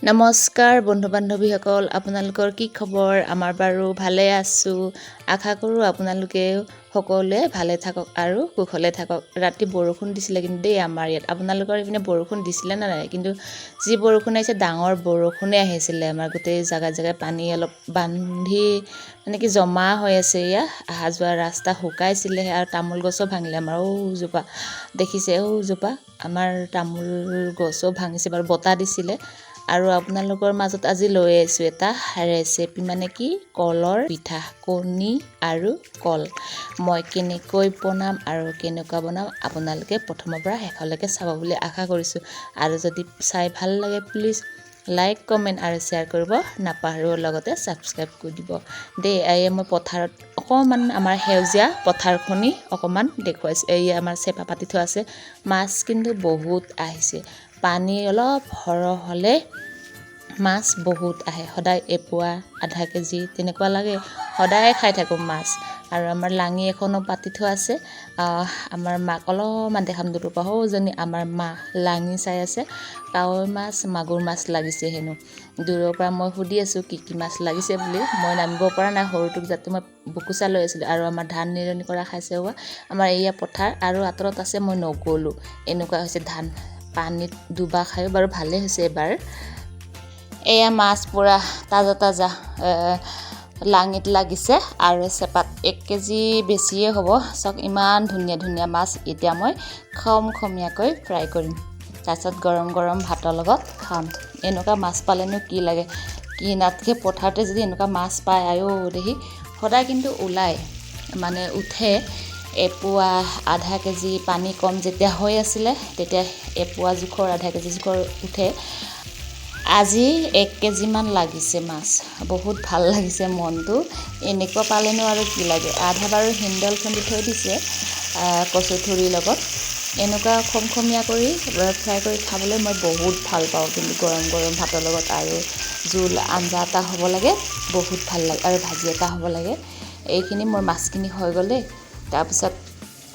নমস্কাৰ বন্ধু বান্ধৱীসকল, আপোনালোকৰ কি খবৰ? আমাৰ বাৰু ভালে আছোঁ। আশা কৰোঁ আপোনালোকে সকলোৱে ভালে থাকক আৰু কুশলে থাকক। ৰাতি বৰষুণ দিছিলে কিন্তু দেই আমাৰ ইয়াত। আপোনালোকৰ এইপিনে বৰষুণ দিছিলে নে নাই? কিন্তু যি বৰষুণ আহিছে ডাঙৰ বৰষুণে আহিছিলে। আমাৰ গোটেই জেগাই জেগাই পানী অলপ বান্ধি মানে কি জমা হৈ আছে। এয়া অহা যোৱা ৰাস্তা শুকাইছিলেহে আৰু তামোল গছো ভাঙিলে আমাৰ জোপা দেখিছে। জোপা আমাৰ তামোল গছো ভাঙিছে বাৰু, বতাহ দিছিলে। আৰু আপোনালোকৰ মাজত আজি লৈ আহিছোঁ এটা ৰেচিপি, মানে কি কলৰ পিঠা, কণী আৰু কল। মই কেনেকৈ বনাম আৰু কেনেকুৱা বনাম আপোনালোকে প্ৰথমৰ পৰা শেষলৈকে চাব বুলি আশা কৰিছোঁ। আৰু যদি চাই ভাল লাগে প্লিজ লাইক কমেণ্ট আৰু শ্বেয়াৰ কৰিব নাপাহৰিব, লগতে ছাবস্ক্ৰাইব কৰি দিব দেই। মই পথাৰত অকণমান আমাৰ সেউজীয়া পথাৰখনি অকণমান দেখুৱাইছোঁ। আমাৰ চেপা পাতি থোৱা আছে, মাছ কিন্তু বহুত আহিছে। পানী অলপ সৰহ হ'লে মাছ বহুত আহে। সদায় এপোৱা আধা কেজি তেনেকুৱা লাগে, সদায় খাই থাকোঁ মাছ। আৰু আমাৰ লাঙি এখনো পাতি থোৱা আছে। আমাৰ মাক অলপমান দেখাম দূৰৰ পৰা, সৌজনী আমাৰ মা লাঙি চাই আছে। কাৱৈ মাছ, মাগুৰ মাছ লাগিছে হেনো। দূৰৰ পৰা মই সুধি আছোঁ কি কি মাছ লাগিছে বুলি। মই নামিব পৰা নাই, সৰুটোক যাতে মই বুকুচা লৈ আছিলোঁ। আৰু আমাৰ ধান নিৰণি কৰা খাইছে। আমাৰ এয়া পথাৰ আৰু আঁতৰত আছে, মই নগ'লোঁ। এনেকুৱা হৈছে ধান পানীত ডুবা খায়ো বাৰু ভালেই হৈছে এবাৰ। এয়া মাছ পুৰা তাজা তাজা লাঙিত লাগিছে আৰু চেপাত 1 কেজি বেছিয়ে হ'ব। চাওক ইমান ধুনীয়া ধুনীয়া মাছ। এতিয়া মই খমখমীয়াকৈ ফ্ৰাই কৰিম, তাৰপিছত গৰম গৰম ভাতৰ লগত খাম। এনেকুৱা মাছ পালেনো কি লাগে, কিনাতকৈ পথাৰতে যদি এনেকুৱা মাছ পায় দেহি। সদায় কিন্তু ওলায়, মানে উঠে। এপোৱা আধা কেজি, পানী কম যেতিয়া হৈ আছিলে তেতিয়া এপোৱা জোখৰ আধা কেজি জোখৰ উঠে। আজি 1 কেজিমান লাগিছে মাছ। বহুত ভাল লাগিছে মনটো। এনেকুৱা পালেনো আৰু কি লাগে। আধা বাৰু হিন্দল খুন্দি থৈ দিছে কচু থুৰিৰ লগত। এনেকুৱা খমখমীয়া কৰি ফ্ৰাই কৰি খাবলৈ মই বহুত ভাল পাওঁ। কিন্তু গৰম গৰম ভাতৰ লগত আৰু জোল আঞ্জা এটা হ'ব লাগে, বহুত ভাল লাগে। আৰু ভাজি এটা হ'ব লাগে। এইখিনি মোৰ মাছখিনি হৈ গ'ল দেই। তাৰপিছত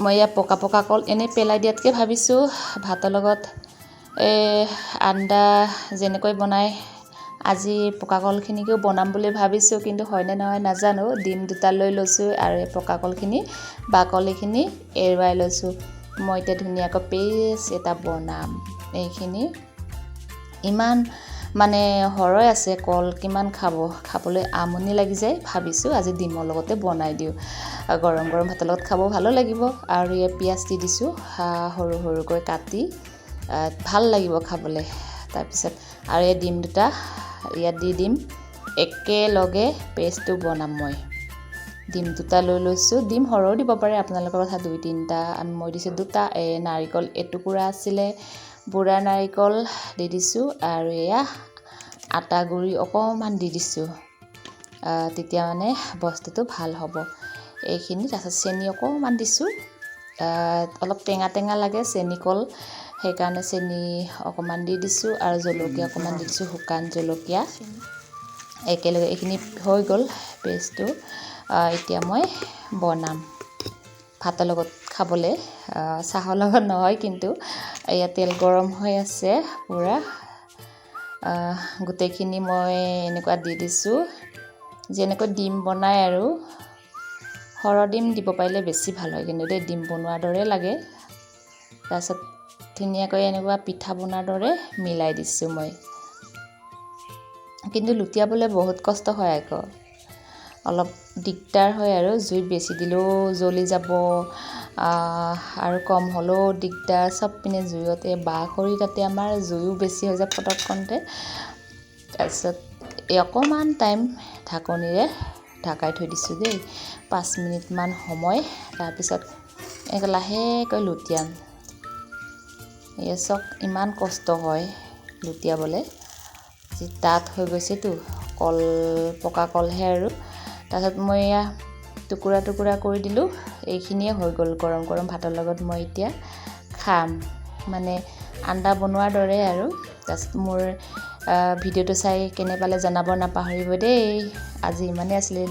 মই ইয়াত পকা পকা কল এনেই পেলাই দিয়াতকৈ ভাবিছোঁ ভাতৰ লগত আঞ্জা যেনেকৈ বনাই আজি পকা কলখিনিকেও বনাম বুলি ভাবিছোঁ। কিন্তু হয়নে নহয় নাজানো। ডিম 2টা লৈ লৈছোঁ আৰু এই পকা কলখিনি বাকলিখিনি এৰুৱাই লৈছোঁ। মই এতিয়া ধুনীয়াকৈ পেষ্ট এটা বনাম। এইখিনি ইমান মানে সৰহ আছে কল, কিমান খাবলৈ আমনি লাগি যায়। ভাবিছোঁ আজি ডিমৰ লগতে বনাই দিওঁ, গৰম গৰম ভাতৰ লগত খাব ভালো লাগিব। আৰু ইয়াত পিঁয়াজ দি দিছোঁ সৰু সৰুকৈ কাটি, ভাল লাগিব খাবলৈ। তাৰপিছত আৰু এই ডিম 2টা ইয়াত দি দিম, একেলগে পেষ্টটো বনাম। মই ডিম 2টা লৈ লৈছোঁ। ডিম সৰহও দিব পাৰে, আপোনালোকৰ কথা। 2-3টা মই দিছোঁ 2টা। নাৰিকল এটুকুৰা আছিলে, বুঢ়া নাৰিকল দি দিছোঁ। আৰু এয়া আটা গুৰি অকণমান দি দিছোঁ, তেতিয়া মানে বস্তুটো ভাল হ'ব। এইখিনি তাৰপিছত চেনি অকণমান দিছোঁ। অলপ টেঙা টেঙা লাগে চেনি কল, সেইকাৰণে চেনি অকণমান দি দিছোঁ। আৰু জলকীয়া অকণমান দি দিছোঁ, শুকান জলকীয়া। একেলগে এইখিনি হৈ গ'ল পেষ্টটো। এতিয়া মই বনাম ভাতৰ লগত খাবলৈ, চাহৰ লগত নহয়। কিন্তু এয়া তেল গৰম হৈ আছে পূৰা। গোটেইখিনি মই এনেকুৱা দি দিছোঁ যেনেকৈ ডিম বনাই আৰু। সৰহ ডিম দিব পাৰিলে বেছি ভাল হয় কিন্তু দেই, ডিম বনোৱাৰ দৰে লাগে। তাৰপিছত ধুনীয়াকৈ এনেকুৱা পিঠা বনোৱাৰ দৰে মিলাই দিছোঁ মই। কিন্তু লুটিয়াবলৈ বহুত কষ্ট হয় আকৌ, অলপ দিগদাৰ হয়। আৰু জুইত বেছি দিলেও জ্বলি যাব, আৰু কম হ'লেও দিগদাৰ। চব পিনে জুইতে বাঁহ খৰি, তাতে আমাৰ জুইও বেছি হৈ যায় পটককণতে। তাৰপিছত অকণমান টাইম ঢাকনিৰে ঢাকাই থৈ দিছোঁ দেই, 5 মিনিটমান সময়। তাৰপিছত লাহেকৈ লুটিয়াম। চাওক ইমান কষ্ট হয় লুটিয়াবলৈ, যি ডাঠ হৈ গৈছেতো। কল পকা কলহে আৰু। তাৰপিছত মই এয়া টুকুৰা টুকুৰা কৰি দিলোঁ। এইখিনিয়ে হৈ গ'ল গৰম গৰম ভাতৰ লগত মই এতিয়া খাম, মানে আঞ্জা বনোৱাৰ দৰে আৰু। তাৰপিছত মোৰ ভিডিঅ'টো চাই কেনে পালে জনাব নাপাহৰিব দেই। আজি ইমানেই আছিলে।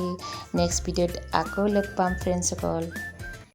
নেক্সট ভিডিঅ'ত আকৌ লগ পাম ফ্ৰেণ্ডসকল।